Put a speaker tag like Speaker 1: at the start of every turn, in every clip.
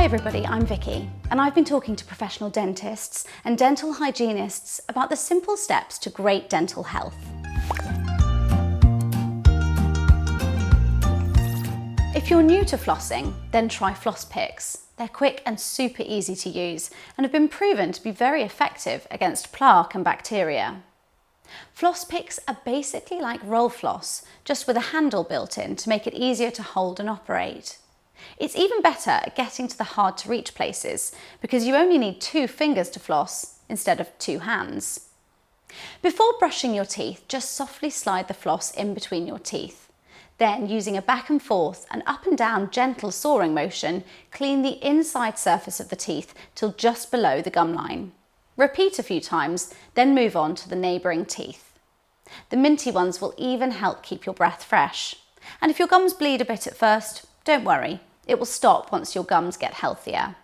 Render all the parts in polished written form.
Speaker 1: Hi everybody, I'm Vicky, and I've been talking to professional dentists and dental hygienists about the simple steps to great dental health. If you're new to flossing, then try Floss Picks. They're quick and super easy to use and have been proven to be very effective against plaque and bacteria. Floss Picks are basically like roll floss, just with a handle built in to make it easier to hold and operate. It's even better at getting to the hard to reach places because you only need 2 fingers to floss instead of 2 hands. Before brushing your teeth, just softly slide the floss in between your teeth. Then, using a back and forth and up and down gentle sawing motion, clean the inside surface of the teeth till just below the gum line. Repeat a few times, then move on to the neighbouring teeth. The minty ones will even help keep your breath fresh. And if your gums bleed a bit at first, don't worry, it will stop once your gums get healthier.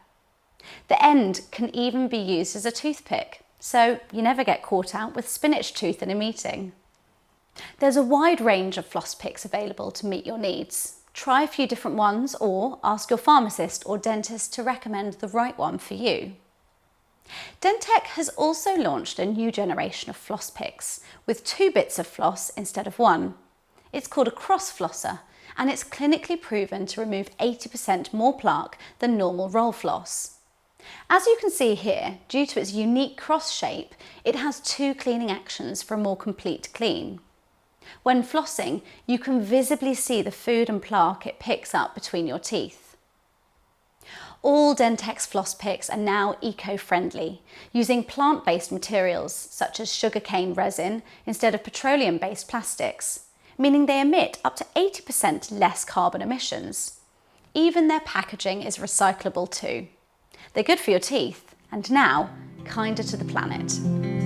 Speaker 1: The end can even be used as a toothpick, so you never get caught out with spinach tooth in a meeting. There's a wide range of floss picks available to meet your needs. Try a few different ones or ask your pharmacist or dentist to recommend the right one for you. Dentec has also launched a new generation of floss picks with 2 bits of floss instead of 1. It's called a cross flosser and it's clinically proven to remove 80% more plaque than normal roll floss. As you can see here, due to its unique cross shape, it has 2 cleaning actions for a more complete clean. When flossing, you can visibly see the food and plaque it picks up between your teeth. All Dentec's floss picks are now eco-friendly, using plant-based materials such as sugarcane resin instead of petroleum-based plastics, meaning they emit up to 80% less carbon emissions. Even their packaging is recyclable too. They're good for your teeth, and now, kinder to the planet.